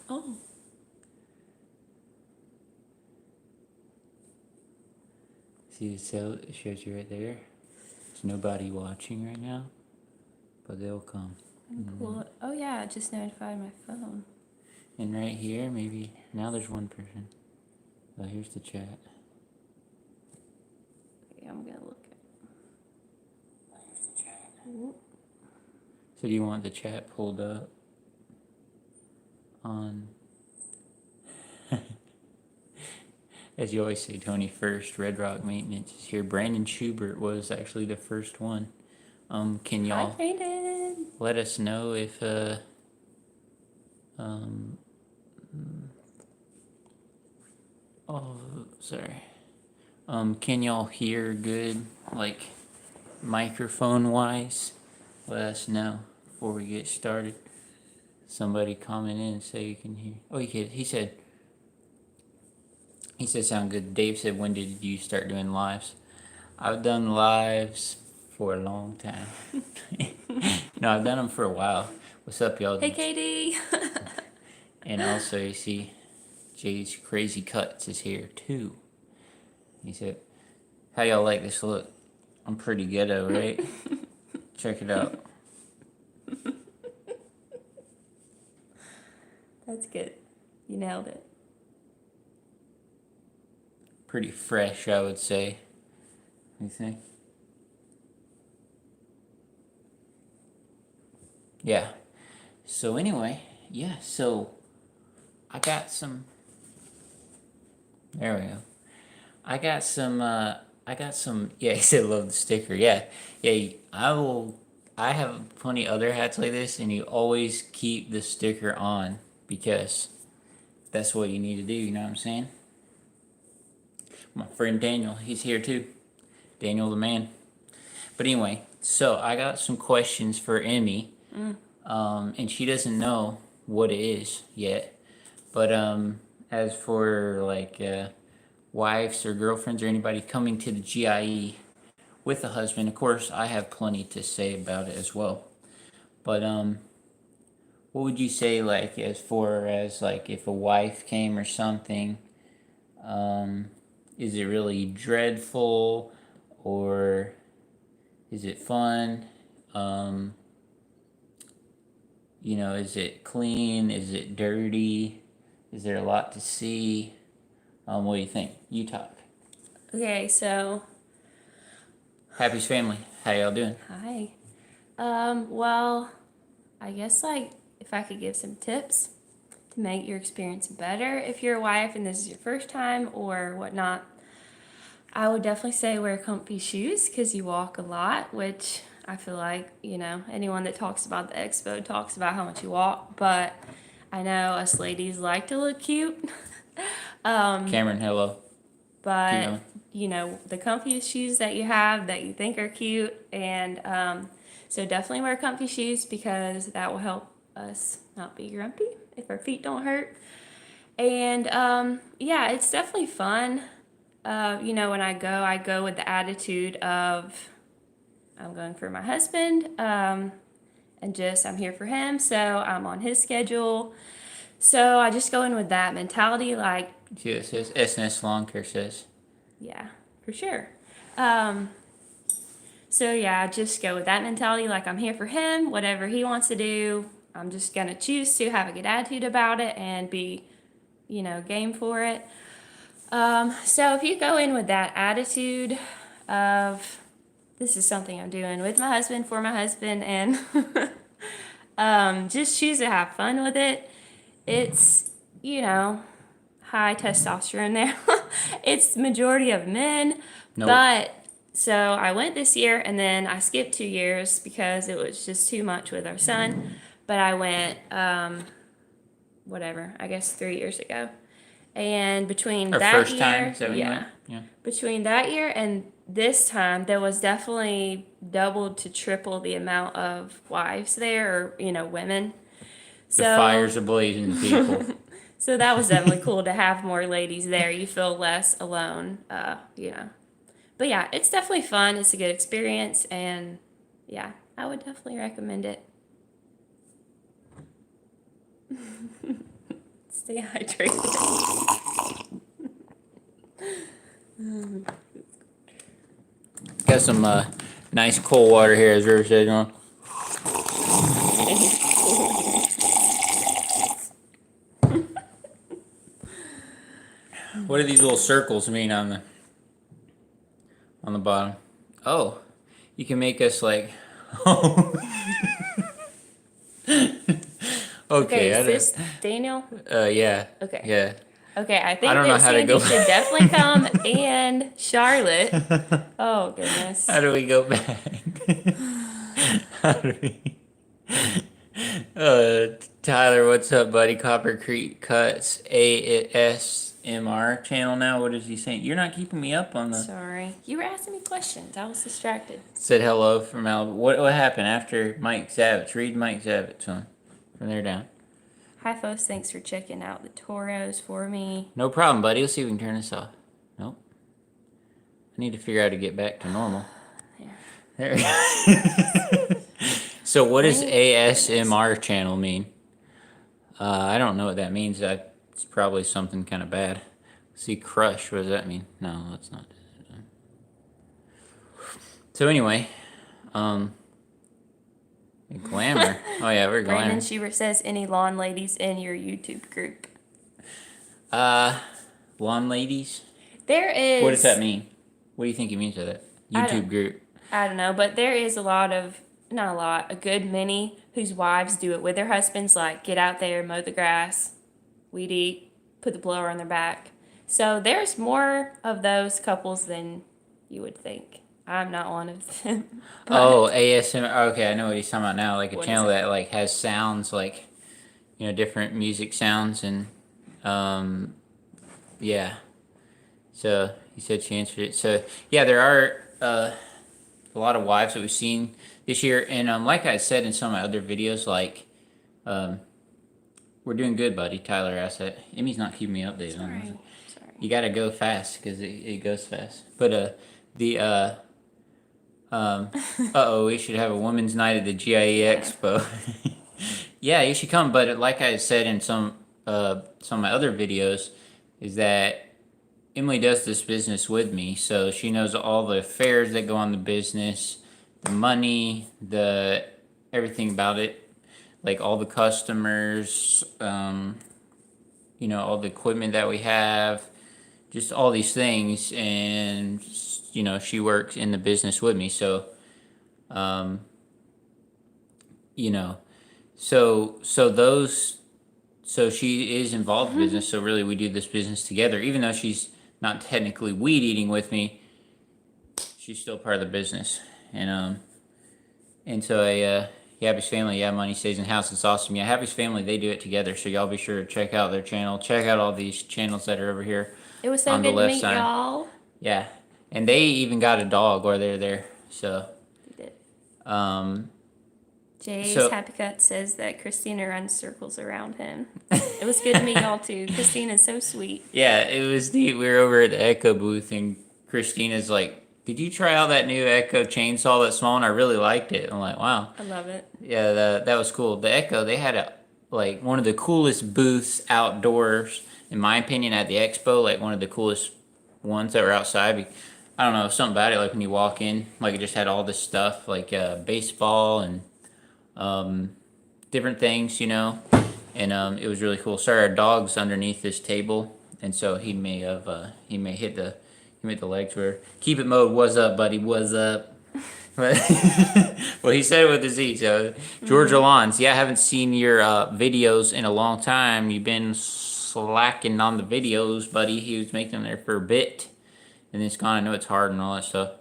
Oh. See, so it shows you right there. There's nobody watching right now, but they'll come. Cool. Oh yeah, it just notified my phone. And right here, maybe now there's one person. Oh, here's the chat. Okay, I'm gonna look at. Here's the chat. Ooh. So do you want the chat pulled up on? As you always say, Tony first. Red Rock Maintenance is here. Brandon Schubert was actually the first one. Can Hi, y'all Brandon. let us know if oh, sorry. Can y'all hear good, like microphone wise? Let us know before we get started. Somebody comment in and say you can hear. Oh, you can. He said sound good. Dave said, when did you start doing lives? I've done lives for a long time. No, I've done them for a while. What's up, y'all? Hey, Katie. And also, you see, Jay's Crazy Cuts is here too. He said, how y'all like this look? I'm pretty ghetto, right? Check it out. That's good. You nailed it. Pretty fresh, I would say. You think? Yeah. So anyway, yeah, so I got some. There we go. I got some. Yeah, he said love the sticker. Yeah, yeah. I will. I have plenty other hats like this, and you always keep the sticker on because that's what you need to do. You know what I'm saying? My friend Daniel, he's here too. Daniel the man. But anyway, so I got some questions for Emmy, and she doesn't know what it is yet. But as for like wives or girlfriends or anybody coming to the GIE with a husband, of course, I have plenty to say about it as well. But what would you say, like, as far as like if a wife came or something? Is it really dreadful, or is it fun? Is it clean? Is it dirty? Is there a lot to see? What do you think? You talk. Okay, so Happy's family. How y'all doing? hi. Well, I guess like if I could give some tips to make your experience better if you're a wife and this is your first time or whatnot, I would definitely say wear comfy shoes because you walk a lot, which I feel like, anyone that talks about the expo talks about how much you walk, but I know us ladies like to look cute. Cameron, hello. But, the comfiest shoes that you have that you think are cute, and so definitely wear comfy shoes because that will help us not be grumpy if our feet don't hurt. And yeah, it's definitely fun. When I go with the attitude of I'm going for my husband, and just I'm here for him, so I'm on his schedule. So I just go in with that mentality, like, See what it says? SNS Lawn Care says. yeah, for sure. Um, so yeah, just go with that mentality, like I'm here for him, whatever he wants to do, I'm just gonna choose to have a good attitude about it and be, game for it. So if you go in with that attitude of this is something I'm doing with my husband, for my husband, and just choose to have fun with it. It's, high testosterone there. It's majority of men, Nope. but so I went this year and then I skipped 2 years because it was just too much with our son. But I went, I guess 3 years ago. And between Our that first year, time, is that when you yeah, went? Yeah. between that year and this time, there was definitely doubled to triple the amount of wives there, or women. The fire's ablazing, people. So that was definitely cool to have more ladies there. You feel less alone, But yeah, it's definitely fun. It's a good experience, and yeah, I would definitely recommend it. Stay hydrated. Got some nice cold water here, as River said, on. What do these little circles mean on the bottom? Oh, you can make us like. Okay, Is this Daniel? Yeah. Okay. Yeah. Okay, I think don't know that how to Sandy go should definitely come, and Charlotte. Oh goodness. How do we go back? How do we? Tyler, what's up, buddy? Copper Creek Cuts ASMR channel now. What is he saying? You're not keeping me up on the. Sorry, you were asking me questions. I was distracted. Said hello from Alabama. What happened after Mike Zavitz? Read Mike Zavitz on from there down. Hi, folks. Thanks for checking out the Toros for me. No problem, buddy. Let's see if we can turn this off. Nope. I need to figure out how to get back to normal. There we go. So what does ASMR channel mean? I don't know what that means. It's probably something kind of bad. See, crush. What does that mean? No, that's not. So anyway, glamour. Oh yeah, we're glamour. Brandon Schubert says, any lawn ladies in your YouTube group? Lawn ladies. There is. What does that mean? What do you think it means by that? YouTube group. I don't know, but there is a good many whose wives do it with their husbands, like get out there, mow the grass, weed eat, put the blower on their back. So there's more of those couples than you would think. I'm not one of them. Oh, ASMR. Okay, I know what he's talking about now. Like a What channel is it? that like has sounds, like, you know, different music sounds, and yeah. So he said she answered it. So yeah, there are a lot of wives that we've seen this year, and like I said in some of my other videos, like we're doing good, buddy. Tyler asked that. Emmy's not keeping me updated on this. Sorry. You gotta go fast because it goes fast. But we should have a women's night at the Gie Expo. Yeah, you should come. But like I said in some of my other videos, is that Emily does this business with me, so she knows all the affairs that go on the business, the money, the everything about it, like all the customers, you know, all the equipment that we have, just all these things, and you know, she works in the business with me, so you know, so she is involved in business, so really we do this business together, even though she's not technically weed eating with me, she's still part of the business. And so Happy's Family, Money Stays in House, it's awesome. Yeah, Happy's Family, they do it together, so y'all be sure to check out their channel. Check out all these channels that are over here. It was so on good the to left meet side. y'all. Yeah, and they even got a dog while they're there, so. We did. Um, Jay's So- Happy Cut says that Christina runs circles around him. It was good to meet y'all too. Christina's so sweet. Yeah, it was neat. We were over at the Echo booth, and Christina's like, "Did you try out that new Echo chainsaw that's small?" And I really liked it. I'm like, "Wow." I love it. Yeah, that was cool. The Echo, they had one of the coolest booths outdoors, in my opinion, at the expo. Like one of the coolest ones that were outside. I don't know, something about it. Like when you walk in, like it just had all this stuff, like baseball and different things, you know. And it was really cool. Sorry, our dog's underneath this table, and so he may hit the legs. Where Keep It Mode, what's up, buddy? What's up? Well, he said it with a Z. So Georgia Lawns, I haven't seen your videos in a long time. You've been slacking on the videos, buddy. He was making them there for a bit, and it's gone. I know it's hard and all that stuff.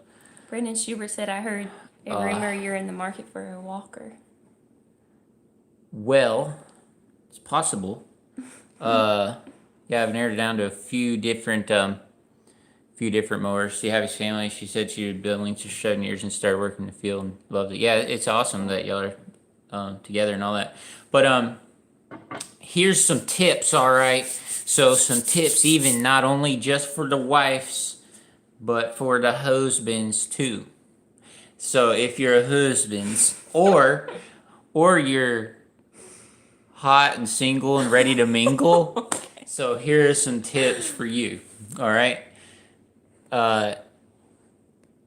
Brandon Schubert said, I heard a rumor you're in the market for a walker. Well, it's possible. I've narrowed it down to a few different mowers. She Happy's Family, she said she was building for 7 years and started working in the field and loved it. Yeah, it's awesome that y'all are together and all that. But here's some tips, all right? So some tips, even not only just for the wives, but for the husbands too. So if you're a husband or you're hot and single and ready to mingle. So here are some tips for you. All right.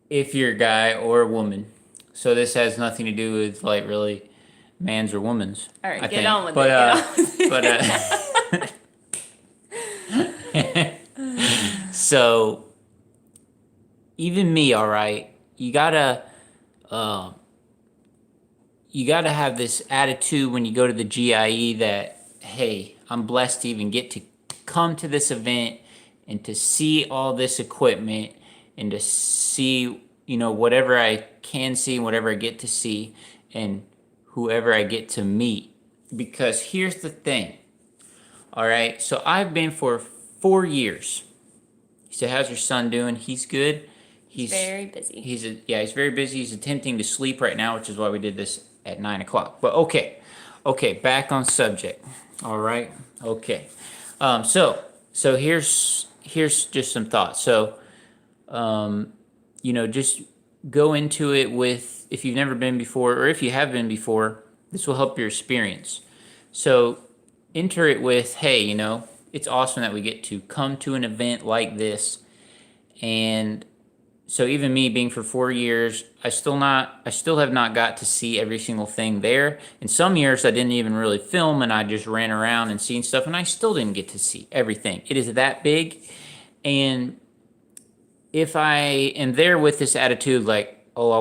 If you're a guy or a woman, so this has nothing to do with like really man's or woman's. All right, I get think. on with but, it. So even me, all right, you gotta have this attitude when you go to the GIE that, hey, I'm blessed to even get to come to this event and to see all this equipment and to see, whatever I can see and whatever I get to see and whoever I get to meet. Because here's the thing, all right? So I've been for 4 years. You said, how's your son doing? He's good. He's very busy. He's very busy. He's attempting to sleep right now, which is why we did this at 9 o'clock. But okay, back on subject. All right, okay. So here's just some thoughts. So, just go into it with, if you've never been before, or if you have been before, this will help your experience. So enter it with, hey, it's awesome that we get to come to an event like this. And so even me being for 4 years, I still have not got to see every single thing there. In some years I didn't even really film and I just ran around and seen stuff and I still didn't get to see everything. It is that big. And if I am there with this attitude like, oh, I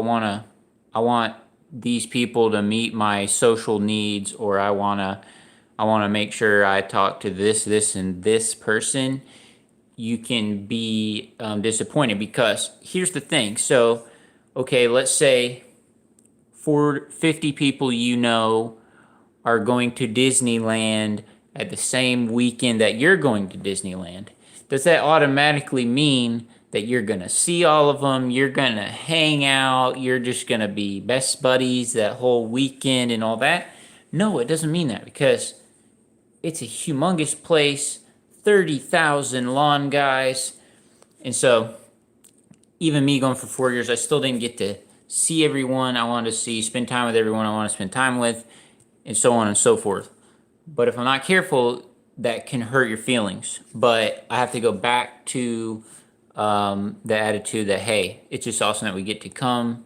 want these people to meet my social needs, or I wanna make sure I talk to this and this person, you can be disappointed. Because here's the thing. So, okay, let's say 50 people are going to Disneyland at the same weekend that you're going to Disneyland. Does that automatically mean that you're going to see all of them, you're going to hang out, you're just going to be best buddies that whole weekend and all that? No, it doesn't mean that, because it's a humongous place, 30,000 lawn guys. And so even me going for 4 years, I still didn't get to see everyone I wanted to see, spend time with everyone I want to spend time with, and so on and so forth. But if I'm not careful, that can hurt your feelings. But I have to go back to the attitude that, hey, it's just awesome that we get to come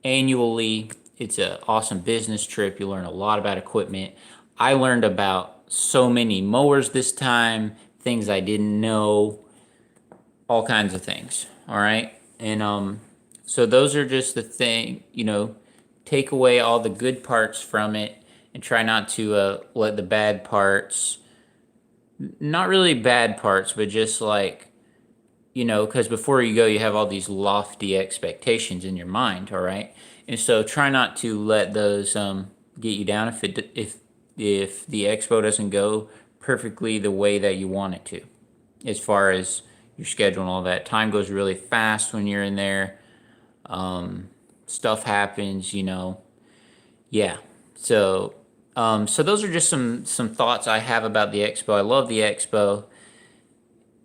annually. It's an awesome business trip. You learn a lot about equipment. I learned about so many mowers this time, things I didn't know, all kinds of things. All right. And so those are just the thing, take away all the good parts from it and try not to let the bad parts, not really bad parts, but just like, because before you go, you have all these lofty expectations in your mind. All right. And so try not to let those get you down if the expo doesn't go perfectly the way that you want it to, as far as your schedule and all that. Time goes really fast when you're in there. Stuff happens, Yeah. So those are just some thoughts I have about the expo. I love the expo.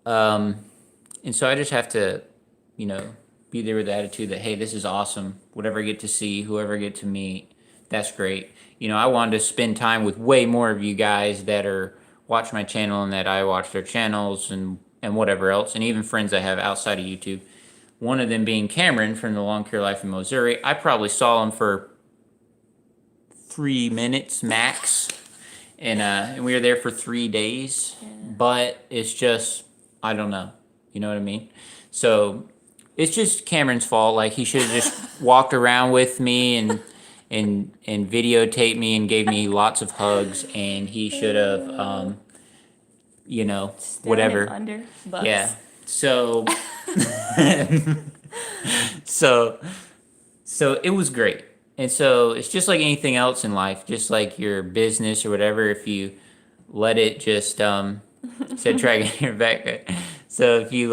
And so I just have to, be there with the attitude that, hey, this is awesome. Whatever I get to see, whoever I get to meet, that's great. I wanted to spend time with way more of you guys that are watch my channel and that I watch their channels and whatever else, and even friends I have outside of YouTube. One of them being Cameron from the Lawn Care Life in Missouri. I probably saw him for 3 minutes max, and we were there for 3 days. Yeah. But it's just, I don't know. You know what I mean? So it's just Cameron's fault. Like, he should have just walked around with me and videotaped me and gave me lots of hugs, and he should have, whatever. Under bus. Yeah. So, so it was great. And so it's just like anything else in life, just like your business or whatever. If you let it just said dragging your back. So if you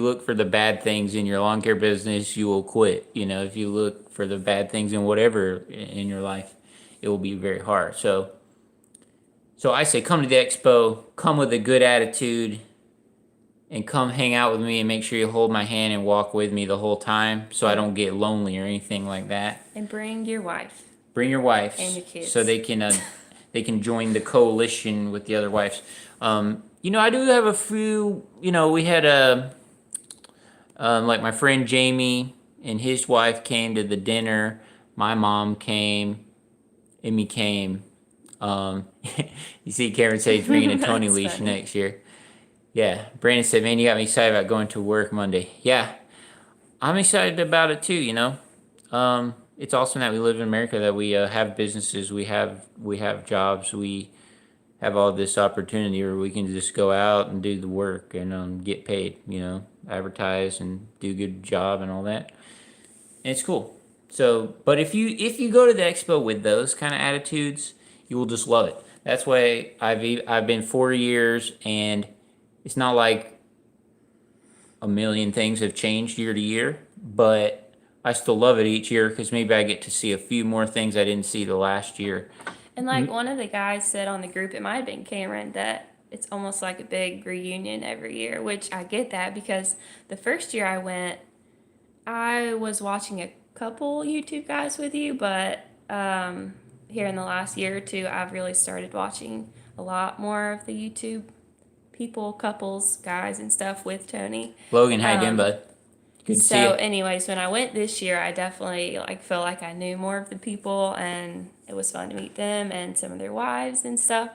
look for the bad things in your lawn care business, you will quit. If you look for the bad things in whatever in your life, it will be very hard. So I say, come to the expo, come with a good attitude, and come hang out with me, and make sure you hold my hand and walk with me the whole time, so I don't get lonely or anything like that. And bring your wife. Bring your wife. And your kids. So they they can join the coalition with the other wives. I do have a few. We had like my friend Jamie and his wife came to the dinner. My mom came. Emmy came. You see Cameron say he's bringing a Tony That's leash funny. next year. Yeah. Brandon said, man, you got me excited about going to work Monday. Yeah. I'm excited about it too, It's awesome that we live in America, that we have businesses, we have jobs, we have all this opportunity where we can just go out and do the work and get paid, advertise and do a good job and all that. And it's cool. So, but if you go to the expo with those kind of attitudes, you will just love it. That's why I've been 4 years, and it's not like a million things have changed year to year, but I still love it each year because maybe I get to see a few more things I didn't see the last year. And like one of the guys said on the group, it might have been Cameron, that it's almost like a big reunion every year, which I get that because the first year I went, I was watching a couple YouTube guys with you, but here in the last year or two, I've really started watching a lot more of the YouTube people, couples, guys, and stuff with Tony. Logan, how you doing, bud? Good to see you. So, anyways, when I went this year, I definitely felt like I knew more of the people, and it was fun to meet them and some of their wives and stuff.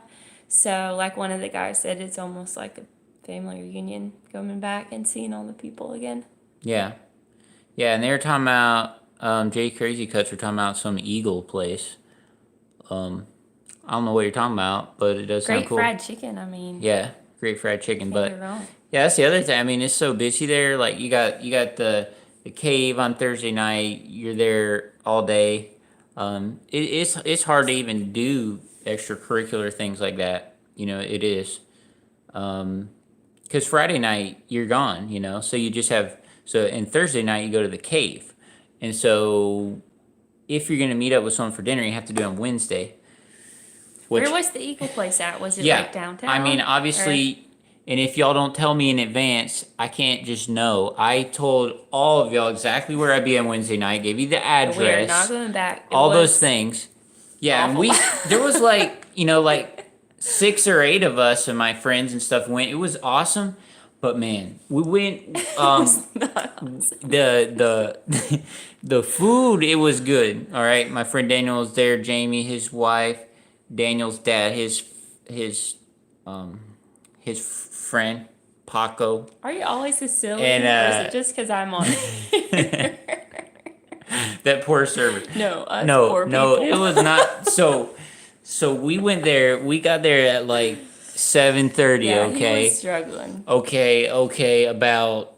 So, like one of the guys said, it's almost like a family reunion, coming back and seeing all the people again. Yeah. Yeah, and they were talking about Jay Crazy Cuts were talking about some Eagle place. I don't know what you're talking about, but it does sound Great cool. fried chicken. I mean, Yeah, great fried chicken. can't But go wrong. yeah, that's the other thing. I mean, it's so busy there. Like you got the cave on Thursday night. You're there all day. It's hard to even do extracurricular things like that. It is. Because Friday night you're gone. So you just have and Thursday night you go to the cave, and so if you're gonna meet up with someone for dinner, you have to do it on Wednesday. Where was the Eagle place at? Was it Yeah, like downtown? I mean, obviously, and if y'all don't tell me in advance, I can't just know. I told all of y'all exactly where I'd be on Wednesday night, gave you the address, We are not going back. It all was those things. Yeah, and awful. there was like 6 or 8 of us and my friends and stuff went. It was awesome, but man, we went. The food, it was good. All right, my friend Daniel was there. Jamie, his wife, Daniel's dad, his friend Paco. Are you always so silly? And, or is it just because I'm on here? That poor server. No, us No, poor no, people. it was not. So we went there. We got there at like 7:30. Yeah, Okay. he was struggling. Okay. About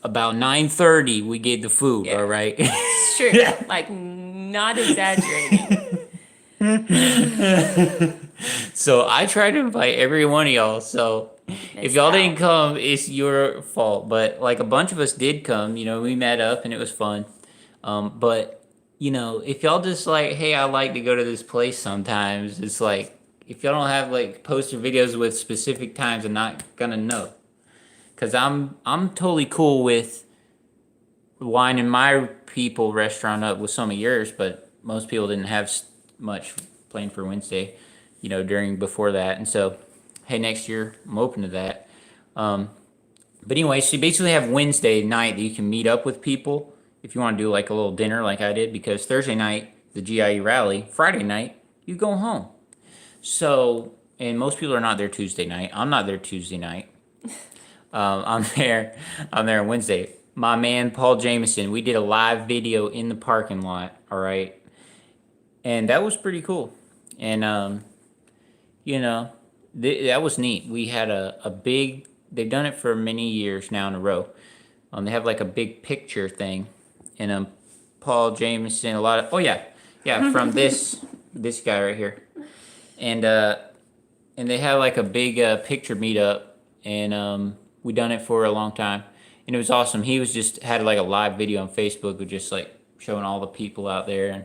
9:30, we get the food. Yeah. All right. It's true. Like, not exaggerating. So I tried to invite every one of y'all. So if y'all didn't come, it's your fault. But like a bunch of us did come. We met up and it was fun. But if y'all just like, hey, I like to go to this place sometimes. It's like if y'all don't have like poster videos with specific times, I'm not gonna know. Cause I'm totally cool with lining my people restaurant up with some of yours, but most people didn't have much planned for Wednesday, before that. And so, hey, next year I'm open to that. But anyway, so you basically have Wednesday night that you can meet up with people if you want to do like a little dinner like I did, because Thursday night, the GIE rally, Friday night, you go home. So, and most people are not there Tuesday night. I'm not there Tuesday night. I'm there on Wednesday. My man, Paul Jameson, we did a live video in the parking lot. All right. And that was pretty cool. And, that was neat. We had a big, they've done it for many years now in a row. They have like a big picture thing. And Paul Jameson, from this guy right here. And they have like a big picture meetup. And we done it for a long time. And it was awesome. He was just had like a live video on Facebook with just like showing all the people out there and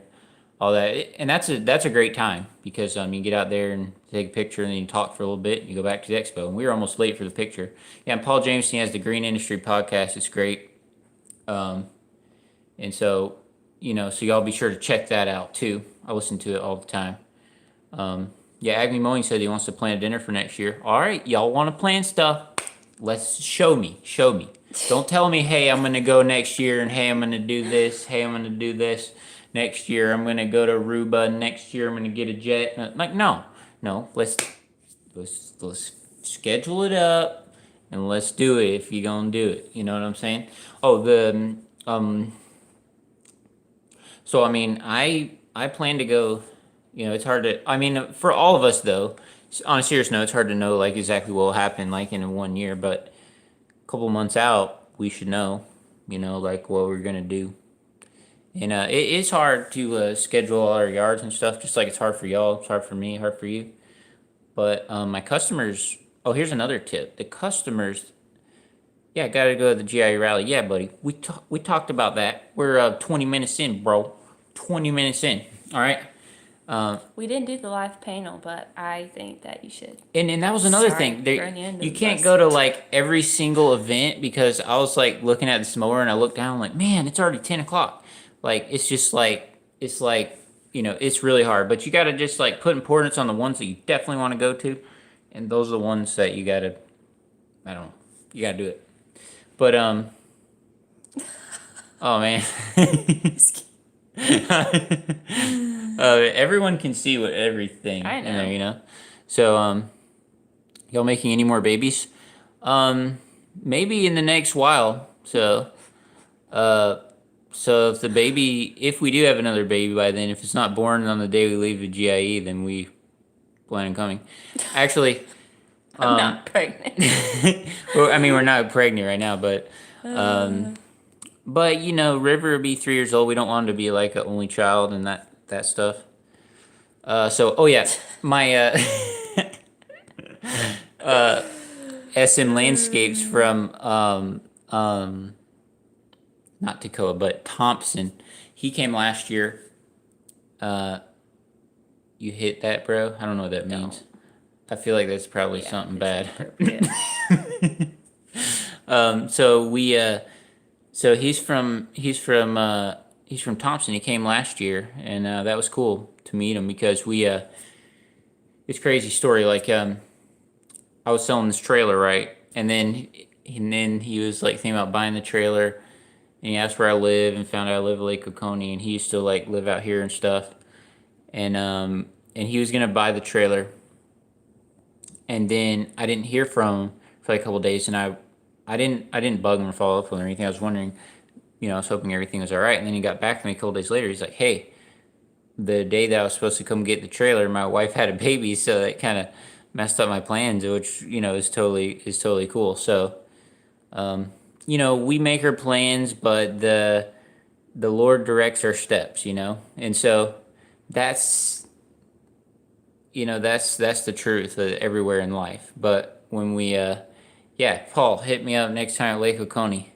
all that. And that's a great time because you get out there and take a picture and then you talk for a little bit and you go back to the expo. And we were almost late for the picture. Yeah, and Paul Jameson has the Green Industry podcast. It's great. And so, so y'all be sure to check that out too. I listen to it all the time. Yeah, Acme Mowing said he wants to plan a dinner for next year. All right, y'all want to plan stuff? Let's show me. Don't tell me, hey, I'm gonna go next year, and hey, I'm gonna do this. Hey, I'm gonna do this next year. I'm gonna go to Aruba next year. I'm gonna get a jet. Like, no. Let's schedule it up, and let's do it if you're gonna do it. You know what I'm saying? Oh, so I mean, I plan to go. You know, it's hard to. I mean, for all of us though. On a serious note, it's hard to know like exactly what will happen like in 1 year, but a couple months out, we should know. You know, like what we're gonna do. And it's hard to schedule all our yards and stuff. Just like it's hard for y'all, it's hard for me, hard for you. But my customers. Oh, here's another tip. The customers. Yeah, gotta go to the GIE rally. Yeah, buddy. We talked about that. We're 20 minutes in, bro. 20 minutes in. All right. We didn't do the live panel, but I think that you should. And that was another Sorry, thing. throwing you under You the can't bus. go to like every single event because I was like looking at this mower and I looked down like, man, it's already 10 o'clock. Like it's just like it's really hard. But you gotta just like put importance on the ones that you definitely want to go to, and those are the ones that you gotta. I don't know. You gotta do it. But oh man. Everyone can see what everything I in there, know. you know. So y'all making any more babies? Maybe in the next while. So if if we do have another baby by then, if it's not born on the day we leave the GIE, then we plan on coming. Actually, I'm not pregnant. well, I mean we're not pregnant right now, but you know, River will be 3 years old. We don't want him to be like an only child and that stuff. Oh yeah, my SM Landscapes from not Tacoma but Thompson. He came last year. You hit that, bro? I don't know what that means. I feel like that's probably something bad. So we so he's from Thompson. He came last year, and that was cool to meet him because it's a crazy story. Like I was selling this trailer, right, and then he was like thinking about buying the trailer, and he asked where I live and found out I live in Lake Oconee, and he used to like live out here and stuff, and he was gonna buy the trailer, and then I didn't hear from him for like a couple of days, and I didn't bug him or follow up with him or anything. I was wondering, you know, I was hoping everything was all right. And then he got back to me a couple days later. He's like, "Hey, the day that I was supposed to come get the trailer, my wife had a baby, so that kind of messed up my plans, which you know is totally cool." So, you know, we make our plans, but the Lord directs our steps, you know, and so that's that's the truth everywhere in life. But when we yeah, Paul, hit me up next time at Lake Oconee.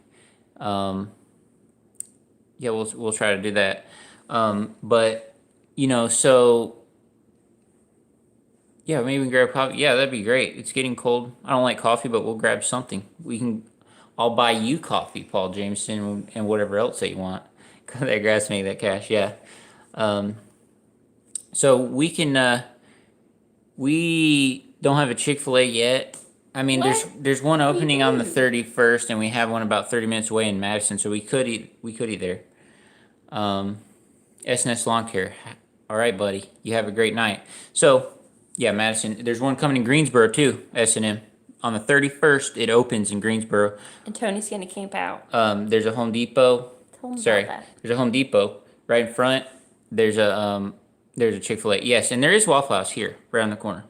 Yeah, we'll try to do that. But you know, so yeah, maybe we can grab coffee. Yeah, that'd be great. It's getting cold. I don't like coffee, but we'll grab something. I'll buy you coffee, Paul Jameson, and whatever else that you want. That grass make that cash. Yeah. So we can. We don't have a Chick-fil-A yet. I mean, What? there's one opening on the do? 31st, and we have one about 30 minutes away in Madison, so we could eat there. SNS Lawn Care. All right, buddy. You have a great night. So, yeah, Madison. There's one coming in Greensboro too. S&M on the 31st. It opens in Greensboro. And Tony's gonna camp out. There's a Home Depot. Tell him Sorry, about that. there's a Home Depot right in front. There's a Chick-fil-A. Yes, and there is Waffle House here, right on the corner.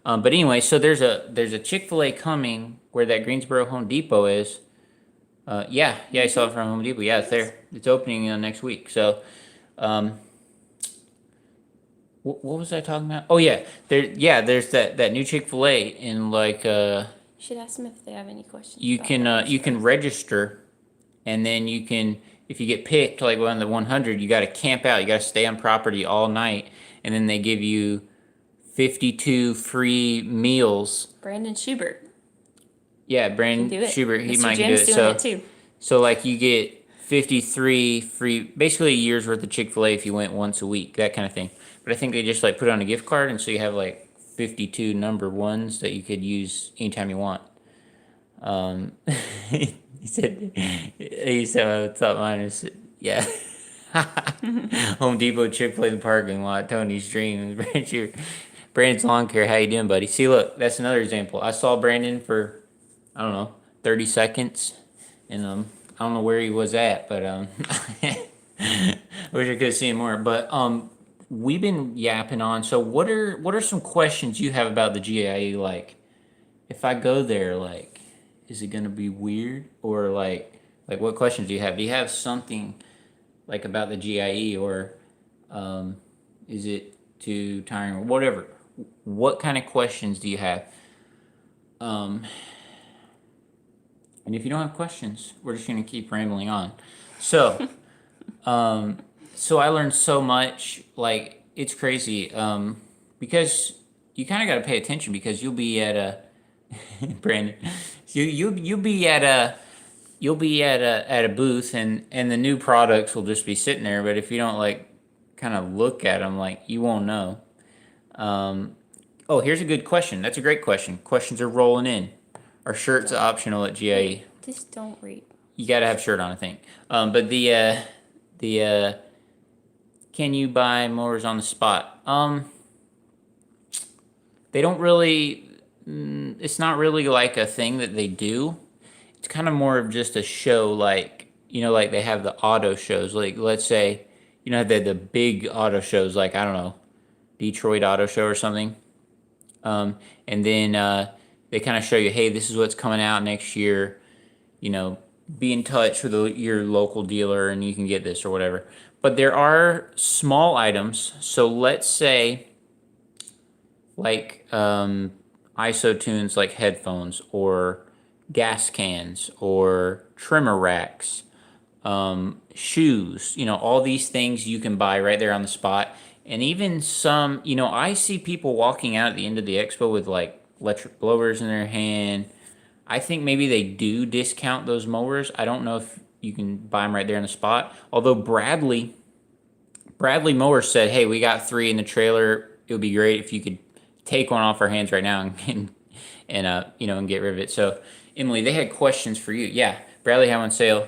But anyway, so there's a Chick-fil-A coming where that Greensboro Home Depot is. Yeah, I saw it from Home Depot. Yeah, it's there. It's opening next week. So, what was I talking about? Oh yeah, there's that new Chick-fil-A in like You should ask them if they have any questions. you about can that. you can register, and then you can if you get picked like one of the 100, you got to camp out. You got to stay on property all night, and then they give you 52 free meals. Brandon Schubert Yeah, can Brandon do it. Schubert, he Mr. might Jim's do it. doing it too. So like you get 53 free, basically a year's worth of Chick-fil-A if you went once a week, that kind of thing. But I think they just like put it on a gift card, and so you have like 52 number ones that you could use anytime you want. He said, I thought mine is, yeah. Home Depot, Chick-fil-A, the parking lot, Tony's Dreams, Brandon's Lawn Care. How you doing, buddy? See, look, that's another example. I saw Brandon for, I don't know, 30 seconds, and I don't know where he was at, but I wish I could have seen more. But we've been yapping on. So what are some questions you have about the GIE? Like, if I go there, like, is it gonna be weird, or like what questions do you have? Do you have something like about the GIE, or is it too tiring, or whatever? What kind of questions do you have? And if you don't have questions, we're just gonna keep rambling on. So, so I learned so much. Like, it's crazy. Because you kind of got to pay attention, because you'll be at a Brandon, you'll be at a booth, and the new products will just be sitting there. But if you don't like kind of look at them, like, you won't know. Oh, here's a good question. That's a great question. Questions are rolling in. Are shirts optional at GIE? Just don't read. You gotta have a shirt on, I think. But the can you buy mowers on the spot? They don't really. It's not really like a thing that they do. It's kind of more of just a show, like, like they have the auto shows. Like, let's say, the big auto shows, like, I don't know, Detroit Auto Show or something. And then they kind of show you, hey, this is what's coming out next year. Be in touch with your local dealer and you can get this or whatever. But there are small items. So let's say, like, ISO tunes, like headphones or gas cans or trimmer racks, shoes, all these things you can buy right there on the spot. And even some, I see people walking out at the end of the expo with like electric blowers in their hand. I think maybe they do discount those mowers. I don't know if you can buy them right there on the spot. Although Bradley Mowers said, hey, we got 3 in the trailer. It would be great if you could take one off our hands right now and get rid of it. So, Emily, they had questions for you. Yeah, Bradley had on sale.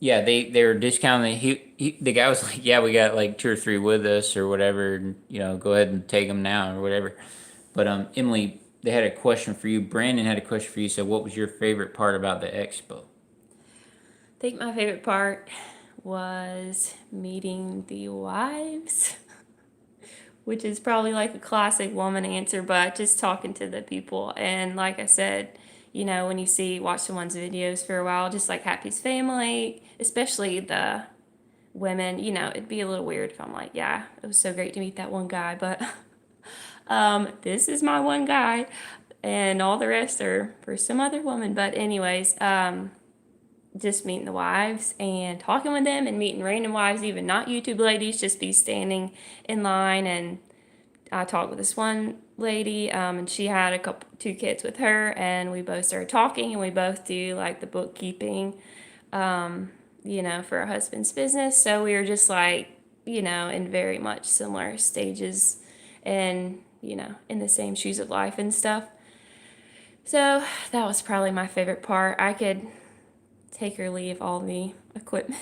Yeah, they were discounting. The guy was like, yeah, we got like 2 or 3 with us or whatever. And, go ahead and take them now or whatever. But Emily, they had a question for you. Brandon had a question for you. So, what was your favorite part about the expo? I think my favorite part was meeting the wives, which is probably like a classic woman answer, but just talking to the people. And like I said, when you watch someone's videos for a while, just like Happy's family, especially the women, it'd be a little weird if I'm like, yeah, it was so great to meet that one guy, but this is my one guy, and all the rest are for some other woman. But anyways, just meeting the wives and talking with them and meeting random wives, even not YouTube ladies, just be standing in line. And I talked with this one lady, and she had 2 kids with her, and we both started talking, and we both do like the bookkeeping, for her husband's business. So we were just like, in very much similar stages and, in the same shoes of life and stuff. So that was probably my favorite part. I could take or leave all the equipment.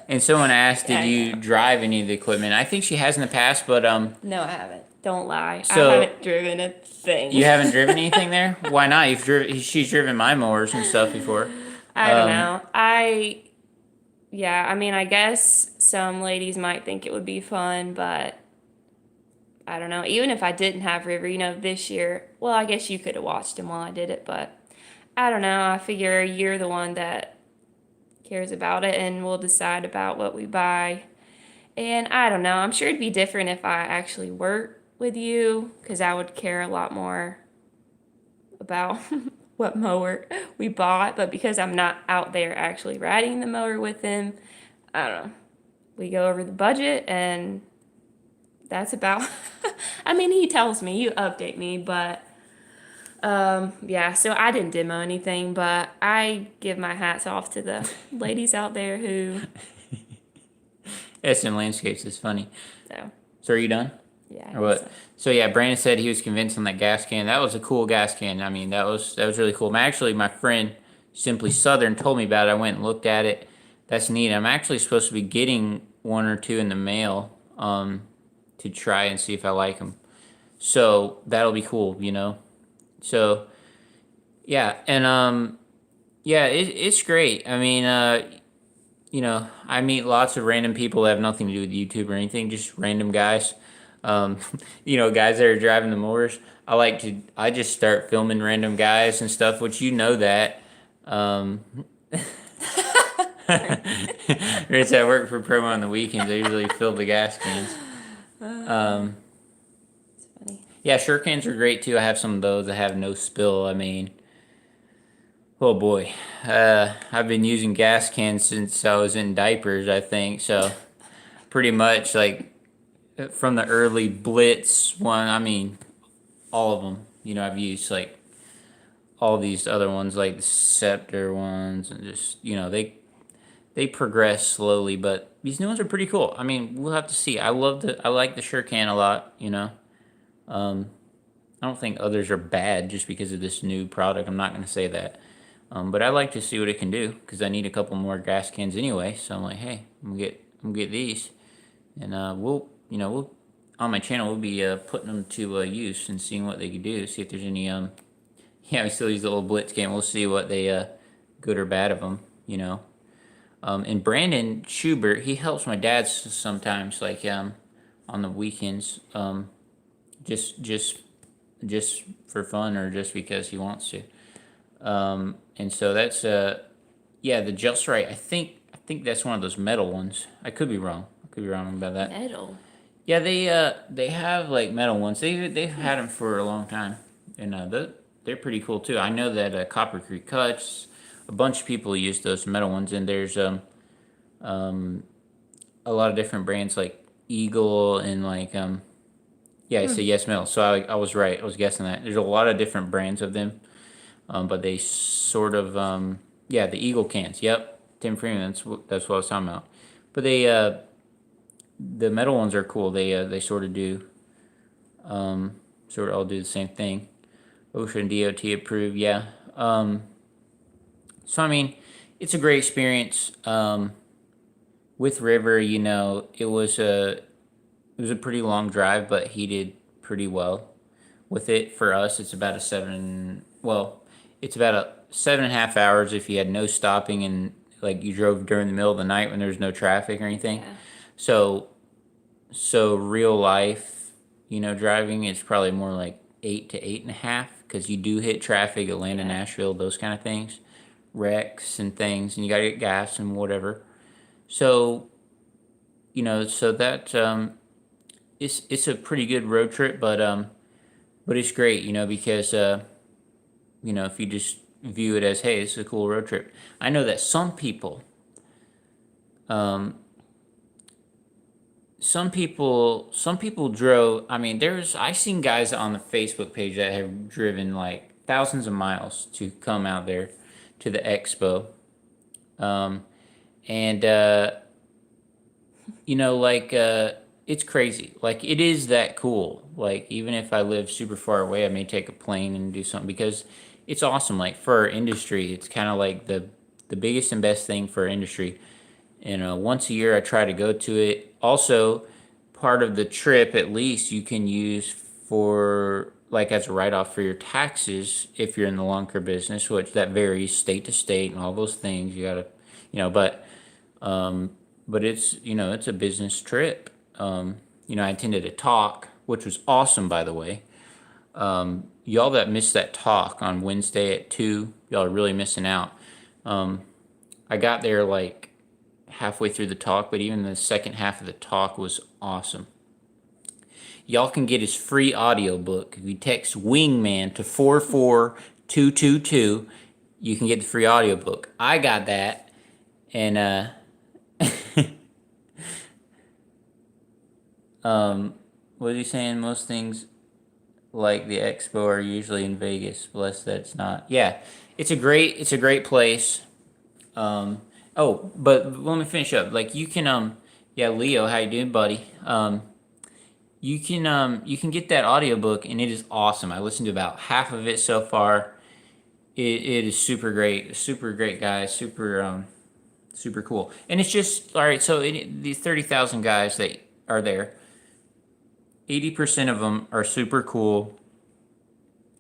And someone asked, did you drive any of the equipment? I think she has in the past, but no, I haven't. Don't lie. So, I haven't driven a thing. You haven't driven anything there? Why not? She's driven my mowers and stuff before. I don't know. I guess some ladies might think it would be fun, but I don't know. Even if I didn't have River, this year, well, I guess you could have watched him while I did it, but I don't know. I figure you're the one that cares about it, and we'll decide about what we buy. And I don't know. I'm sure it'd be different if I actually worked with you, because I would care a lot more about what mower we bought. But because I'm not out there actually riding the mower with him, I don't know. We go over the budget, and that's about. He tells me, you update me, but Yeah, so I didn't demo anything, but I give my hats off to the ladies out there who, SM Landscapes is funny. so, So are you done? yeah, I Or guess what? so. So yeah, Brandon said he was convinced on that gas can. That was a cool gas can. I mean, that was really cool. Actually, my friend Simply Southern told me about it. I went and looked at it. That's neat. I'm actually supposed to be getting one or two in the mail to try and see if I like them. So that'll be cool, you know. So yeah, and yeah, it's great. I mean, you know, I meet lots of random people that have nothing to do with YouTube or anything, just random guys. Um, you know, guys that are driving the motors. I just start filming random guys and stuff, which you know that. Um, Rich, I work for Promo on the weekends. I usually fill the gas cans. It's funny. Yeah, sure cans are great too. I have some of those that have no spill. I mean, oh boy. I've been using gas cans since I was in diapers, I think. So pretty much like from the early Blitz one, I mean, all of them. You know, I've used like all these other ones, like the Scepter ones, and just you know they progress slowly, but these new ones are pretty cool. I mean, we'll have to see. I like the Shurcan a lot. You know, I don't think others are bad just because of this new product. I'm not going to say that, but I like to see what it can do because I need a couple more gas cans anyway. So I'm like, hey, I'm gonna get these, and we'll on my channel we'll be putting them to use and seeing what they can do. See if there's any yeah, we still use the little Blitz can. We'll see what they good or bad of them. You know. And Brandon Schubert, he helps my dad sometimes, like on the weekends, just just just for fun or just because he wants to. And so that's yeah, the Just Right. I think that's one of those metal ones. I could be wrong. I could be wrong about that. Metal. Yeah, they have like metal ones. They've had them for a long time, and they're pretty cool too. I know that Copper Creek Cuts, a bunch of people use those metal ones, and there's a lot of different brands like Eagle and like yeah, I say Yes Metal. So I was right. I was guessing that. There's a lot of different brands of them, but they sort of yeah, the Eagle cans. Yep, Tim Freeman. That's what I was talking about. But they the metal ones are cool. They sort of do sort of all do the same thing. Ocean DOT approved. Yeah. So I mean, it's a great experience. With River, you know, it was a pretty long drive, but he did pretty well with it. For us, it's about a seven. Well, it's about a 7.5 hours if you had no stopping and like you drove during the middle of the night when there's no traffic or anything. Yeah. So real life, you know, driving is probably more like 8 to 8.5 because you do hit traffic, Atlanta, Yeah. Nashville, those kind of things, wrecks and things, and you gotta get gas and whatever. So you know, so that it's a pretty good road trip, but it's great, you know, because you know, if you just view it as, hey, this is a cool road trip. I know that um, some people drove. I mean, I seen guys on the Facebook page that have driven like thousands of miles to come out there to the expo, and you know, like it's crazy. Like it is that cool. Like even if I live super far away, I may take a plane and do something because it's awesome. Like for our industry, it's kind of like the biggest and best thing for our industry. And once a year, I try to go to it. Also, part of the trip, at least, you can use for like as a write off for your taxes if you're in the lawn care business, which that varies state to state and all those things. You gotta, you know, but it's you know it's a business trip. You know, I attended a talk, which was awesome, by the way. Y'all that missed that talk on Wednesday at 2, y'all are really missing out. I got there like halfway through the talk, but even the second half of the talk was awesome. Y'all can get his free audiobook. If you text Wingman to 44222, you can get the free audiobook. I got that, and what is he saying? Most things like the expo are usually in Vegas. Bless that it's not. Yeah, it's a great place. Um, oh, but let me finish up. Like you can yeah, Leo, how you doing, buddy? You can get that audiobook and it is awesome. I listened to about half of it so far. It is super great guy, super cool. And it's just all right. So these 30,000 guys that are there, 80% of them are super cool,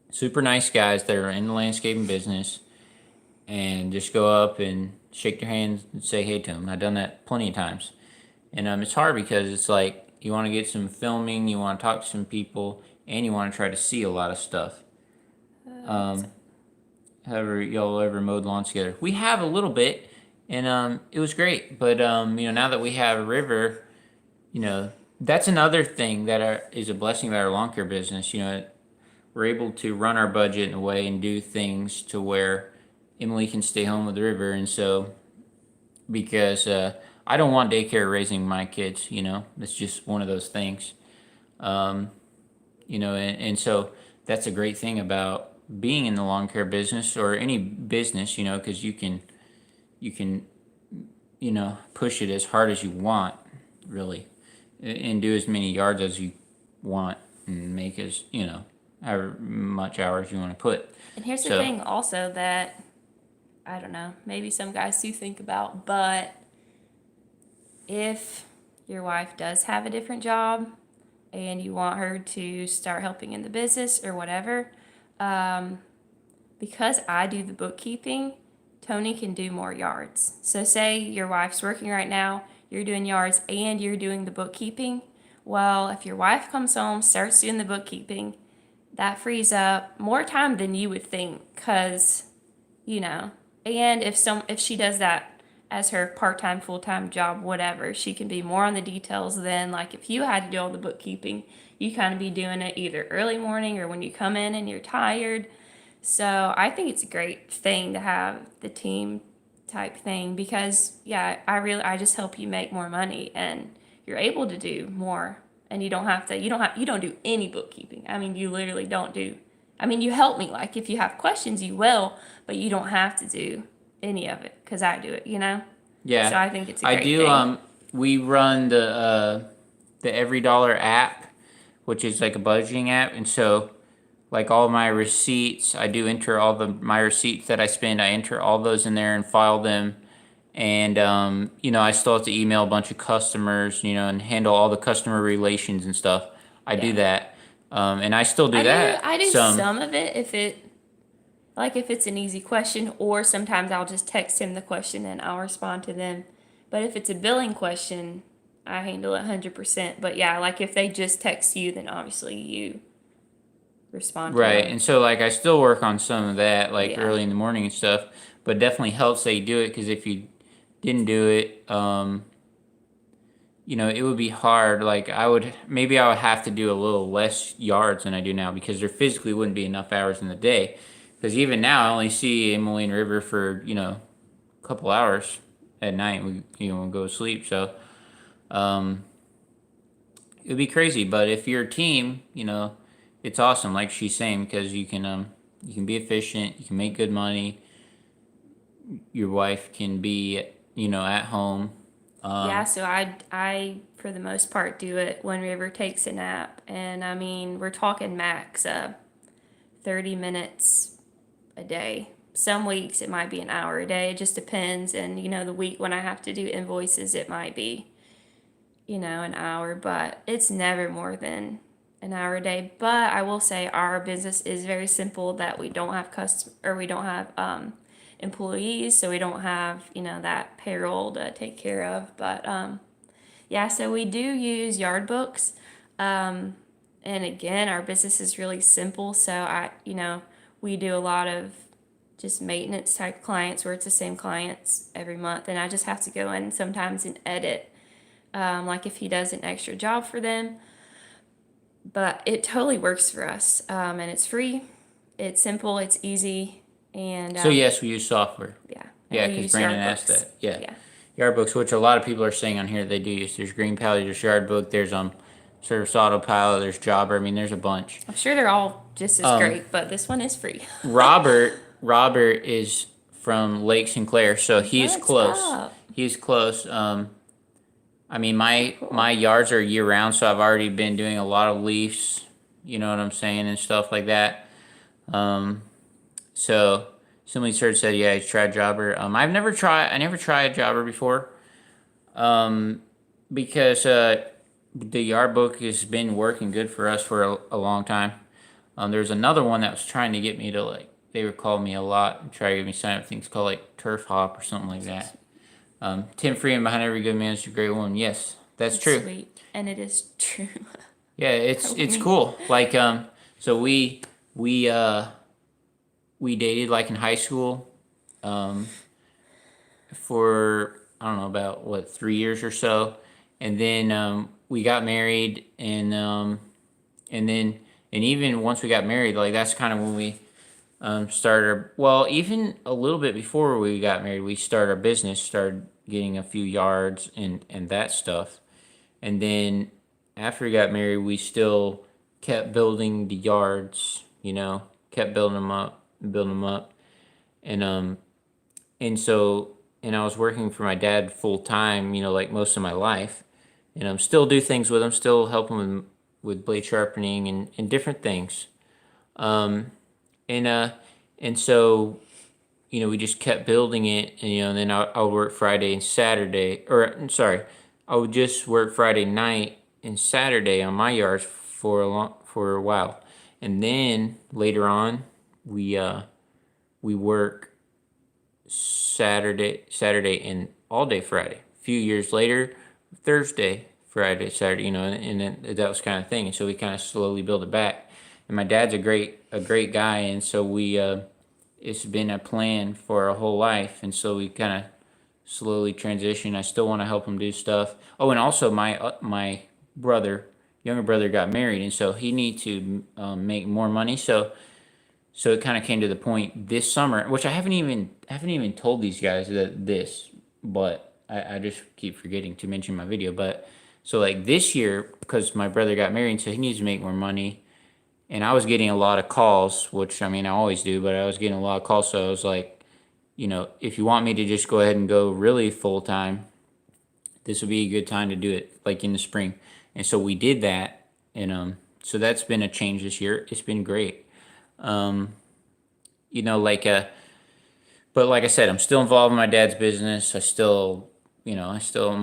super nice guys that are in the landscaping business, and just go up and shake their hands and say hey to them. I've done that plenty of times, and it's hard because it's like you want to get some filming, you want to talk to some people, and you want to try to see a lot of stuff. However, y'all ever mowed lawns together? We have a little bit, and it was great. But now that we have a river, that's another thing that is a blessing about our lawn care business. We're able to run our budget in a way and do things to where Emily can stay home with the river, and so because I don't want daycare raising my kids, it's just one of those things. And so that's a great thing about being in the lawn care business or any business, because you can push it as hard as you want, really, and do as many yards as you want and make as however much hours you want to put. And here's the So thing also that I don't know, maybe some guys do think about, but if your wife does have a different job and you want her to start helping in the business or whatever, because I do the bookkeeping, Tony can do more yards. So say your wife's working right now, you're doing yards and you're doing the bookkeeping. Well, if your wife comes home, starts doing the bookkeeping, that frees up more time than you would think, because and if she does that as her part-time, full-time job, whatever, she can be more on the details than like if you had to do all the bookkeeping, you kind of be doing it either early morning or when you come in and you're tired. So I think it's a great thing to have the team type thing, because I just help you make more money and you're able to do more, and you don't do any bookkeeping. I mean, you literally don't do. I mean, you help me, like if you have questions you will, but you don't have to do any of it because I do it. yeah, So I think it's a I great do. thing. We run the Every Dollar app, which is like a budgeting app, and so like all my receipts, I do enter all my receipts that I spend. I enter all those in there and file them. And I still have to email a bunch of customers, and handle all the customer relations and stuff. I do Yeah. that, and I still do that. I do Some some of it if it's an easy question, or sometimes I'll just text him the question and I'll respond to them. But if it's a billing question, I handle it 100%. But yeah, like if they just text you, then obviously you respond to right, them. and so like I still work on some of that, like Yeah. early in the morning and stuff. But definitely helps that you do it, because if you didn't do it, it would be hard. Like I would have to do a little less yards than I do now, because there physically wouldn't be enough hours in the day. Because even now I only see Emily and River for a couple hours at night. We go to sleep. So it would be crazy. But if you're a team, it's awesome. Like she's saying, because you can be efficient. You can make good money. Your wife can be at home. Yeah, so I for the most part do it when River takes a nap, and I mean we're talking max 30 minutes a day. Some weeks it might be an hour a day. It just depends, and the week when I have to do invoices, it might be an hour, but it's never more than an hour a day. But I will say our business is very simple, that we don't have we don't have employees, so we don't have that payroll to take care of. But yeah, so we do use yard books, and again, our business is really simple. So we do a lot of just maintenance type clients where it's the same clients every month, and I just have to go in sometimes and edit, like if he does an extra job for them. But it totally works for us, and it's free, it's simple, it's easy, and So yes, we use software. yeah, and Yeah, we because use Brandon yard asked books. that. Yeah. Yeah. Yard books, which a lot of people are saying on here they do use. There's Green Pally, there's Yard Book, there's Service Autopilot, there's Jobber. I mean, there's a bunch. I'm sure they're all just as great, but this one is free. Robert is from Lake Sinclair, so he's What's close. up? He's close. I mean, my yards are year round, so I've already been doing a lot of leaves. You know what I'm saying, and stuff like that. So somebody started said, yeah, he's tried Jobber. I never tried Jobber before. Because the yard book has been working good for us for a long time. There's another one that was trying to get me to, like, they were calling me a lot and trying to get me signed up things called like Turf Hop or something like that. Tim Freeman, behind every good man is a great woman. Yes, that's true. Sweet, and it is true. Yeah, it's cool. Like so we dated like in high school, for I don't know about 3 years or so, and then we got married, and even once we got married, like that's kind of when we started. Well, even a little bit before we got married, we started our business, started getting a few yards and that stuff, and then after we got married, we still kept building the yards. Kept building them up, and and I was working for my dad full time, like most of my life, and still do things with him, still help him with blade sharpening and different things, and so we just kept building it, and then I would work Friday and Saturday, or I'm sorry, I would just work Friday night and Saturday on my yards for a while, and then later on we work Saturday and all day Friday. A few years later, Thursday, Friday, Saturday, and then that was kind of thing. And so we kind of slowly build it back. And my dad's a great guy, and so we it's been a plan for our whole life, and so we kind of slowly transition. I still want to help him do stuff. Oh, and also my younger brother got married, and so he needs to make more money. So it kind of came to the point this summer, which I haven't even told these guys but I just keep forgetting to mention in my video. But so like this year, because my brother got married, so he needs to make more money, and I was getting a lot of calls, which I mean I always do, but I was getting a lot of calls, so I was like, if you want me to just go ahead and go really full time, this would be a good time to do it, like in the spring. And so we did that, and so that's been a change this year. It's been great. But like I said, I'm still involved in my dad's business. I'm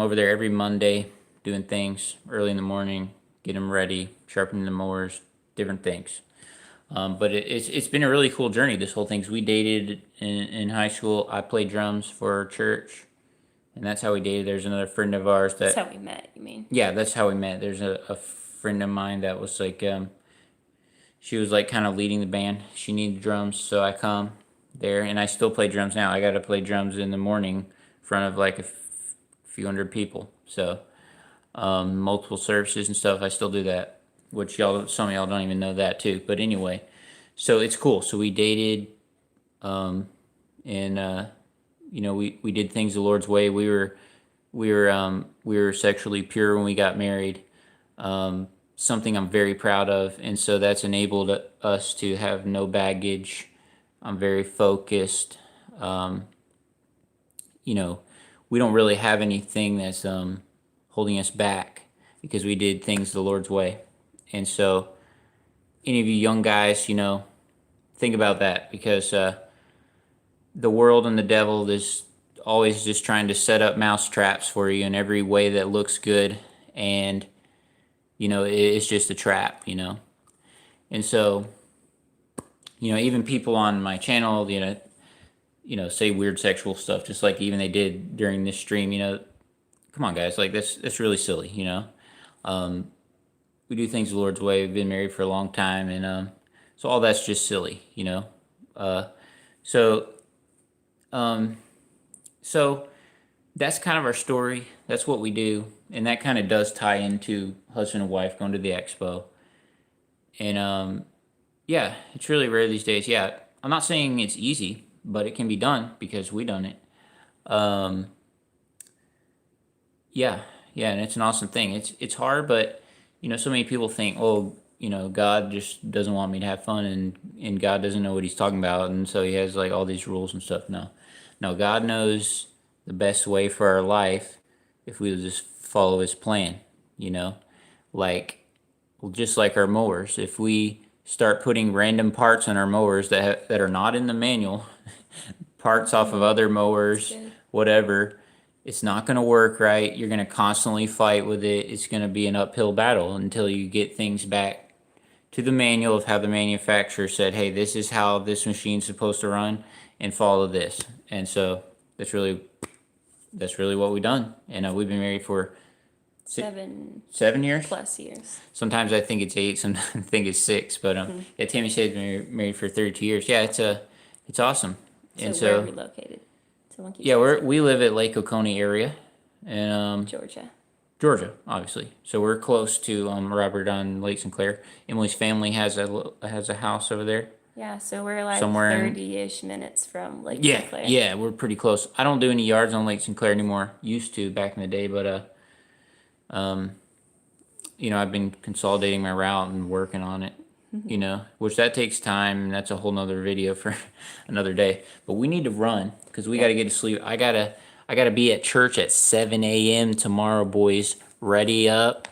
over there every Monday doing things early in the morning, get him ready, sharpening the mowers, different things. But it's been a really cool journey. This whole thing. We dated in high school. I played drums for church, and that's how we dated. There's another friend of ours That's how we met, you mean? Yeah, that's how we met. There's a friend of mine that was like, she was like kind of leading the band. She needed drums, so I come there, and I still play drums now. I got to play drums in the morning in front of like a few hundred people. So multiple services and stuff. I still do that, which some of y'all don't even know that too. But anyway, so it's cool. So we dated, and we did things the Lord's way. We were sexually pure when we got married. Something I'm very proud of, and so that's enabled us to have no baggage. I'm very focused. We don't really have anything that's holding us back because we did things the Lord's way. And so, any of you young guys, think about that, because the world and the devil is always just trying to set up mouse traps for you in every way that looks good, and it's just a trap, and so, even people on my channel, say weird sexual stuff, just like even they did during this stream, come on guys, like that's really silly, we do things the Lord's way. We've been married for a long time, and so all that's just silly, so that's kind of our story. That's what we do, and that kind of does tie into husband and wife going to the expo. And yeah, it's really rare these days. Yeah, I'm not saying it's easy, but it can be done because we done it. Yeah, and it's an awesome thing. It's hard, but so many people think, oh, God just doesn't want me to have fun, and God doesn't know what He's talking about, and so He has like all these rules and stuff. No, no, God knows the best way for our life if we just follow His plan. You know, like just like our mowers. If we start putting random parts on our mowers that are not in the manual, parts off of other mowers, whatever, it's not going to work right. You're going to constantly fight with it. It's going to be an uphill battle until you get things back to the manual of how the manufacturer said, hey, this is how this machine's supposed to run, and follow this. And so that's really what we've done. And we've been married for 7 years. Plus years. Sometimes I think it's 8. Sometimes I think it's 6. But yeah, Tammy said been married for 32 years. Yeah, it's awesome. And So where are we located? Yeah, we live at Lake Oconee area, and Georgia, obviously. So we're close to Robert on Lake Sinclair. Emily's family has a house over there. Yeah, so we're like Somewhere 30-ish minutes from Lake Sinclair. Yeah, we're pretty close. I don't do any yards on Lake Sinclair anymore. Used to back in the day, but I've been consolidating my route and working on it. Which that takes time, and that's a whole nother video for another day. But we need to run because we got to get to sleep. I gotta be at church at 7 a.m. tomorrow, boys. Ready up,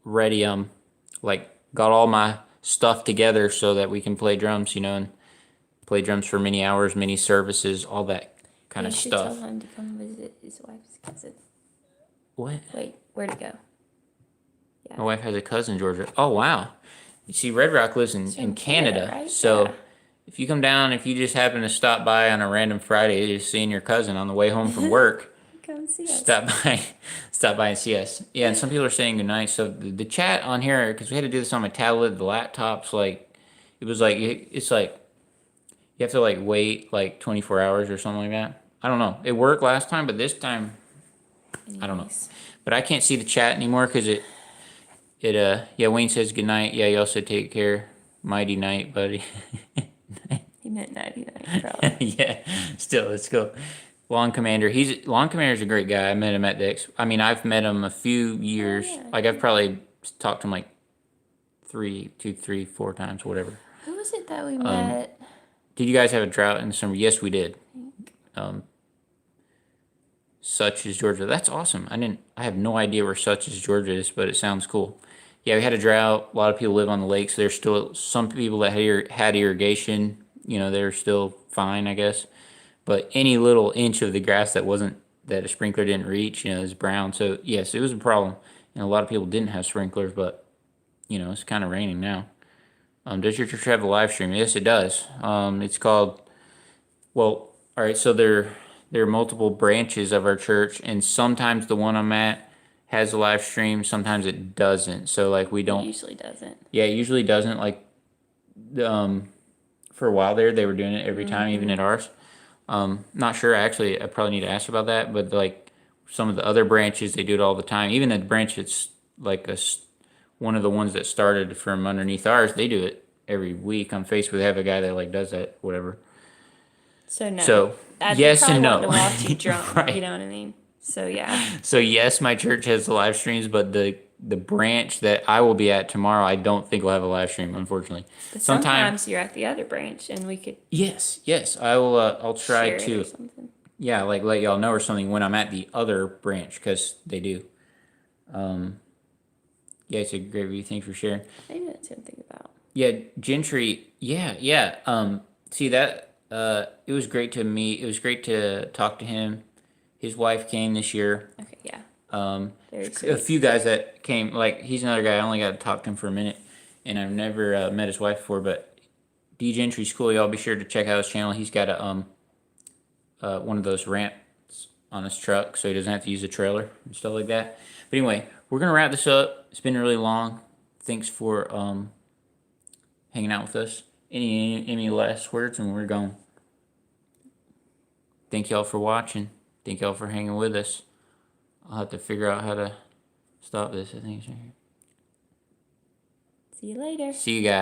ready. Got all my stuff together so that we can play drums. And play drums for many hours, many services, all that kind of stuff. You should tell him to come visit his wife's cousin. What? Wait, where'd it go? Yeah. My wife has a cousin in Georgia. Oh wow. You see, Red Rock lives in Canada, right? so if you come down, if you just happen to stop by on a random Friday, just seeing your cousin on the way home from work, come see us. Stop by and see us. Yeah, and some people are saying goodnight. So the chat on here, because we had to do this on my tablet, the laptop's it's like you have to wait 24 hours or something like that. I don't know. It worked last time, but this time, I don't know. But I can't see the chat anymore because Wayne says good night. Yeah, you also take care. Mighty night, buddy. He meant nighty night, probably. Yeah, still, let's go. Lawn Commander's a great guy. I met him at the I've met him a few years. Oh, yeah. I've probably talked to him 3, 4 times, whatever. Who was it that we met? Did you guys have a drought in the summer? Yes, we did. Such is Georgia. That's awesome. I have no idea where Such is Georgia is, but it sounds cool. Yeah, we had a drought. A lot of people live on the lakes. There's still some people that had irrigation. They're still fine, I guess. But any little inch of the grass that a sprinkler didn't reach, is brown. So yes, it was a problem. And a lot of people didn't have sprinklers, but it's kind of raining now. Does your church have a live stream? Yes, it does. It's called. Well, all right. So there are multiple branches of our church, and sometimes the one I'm at has a live stream, sometimes it doesn't. So we don't. It usually doesn't. Yeah, it usually doesn't. For a while there, they were doing it every time, even at ours. Not sure. Actually, I probably need to ask about that. But some of the other branches, they do it all the time. Even the branch that's one of the ones that started from underneath ours, they do it every week on Facebook. They have a guy that does that, whatever. So no. So yes and no. To watch you drunk, right. You know what I mean? So yeah. So yes, my church has the live streams, but the branch that I will be at tomorrow, I don't think will have a live stream, unfortunately. But sometimes you're at the other branch, and we could. Yes, I will. I'll try share to. Or something. Yeah, let y'all know or something when I'm at the other branch, because they do. Yeah, it's a great review. Thanks for sharing. Maybe that's something about. Yeah, Gentry. Yeah. See that. It was great to meet. It was great to talk to him. His wife came this year. Okay, yeah. A few guys that came, he's another guy. I only got to talk to him for a minute, and I've never met his wife before. But D Gentry's cool. Y'all be sure to check out his channel. He's got one of those ramps on his truck, so he doesn't have to use a trailer and stuff like that. But anyway, we're gonna wrap this up. It's been really long. Thanks for hanging out with us. Any last words, and we're gone. Thank y'all for watching. Thank y'all for hanging with us. I'll have to figure out how to stop this. I think it's right here. See you later. See you guys.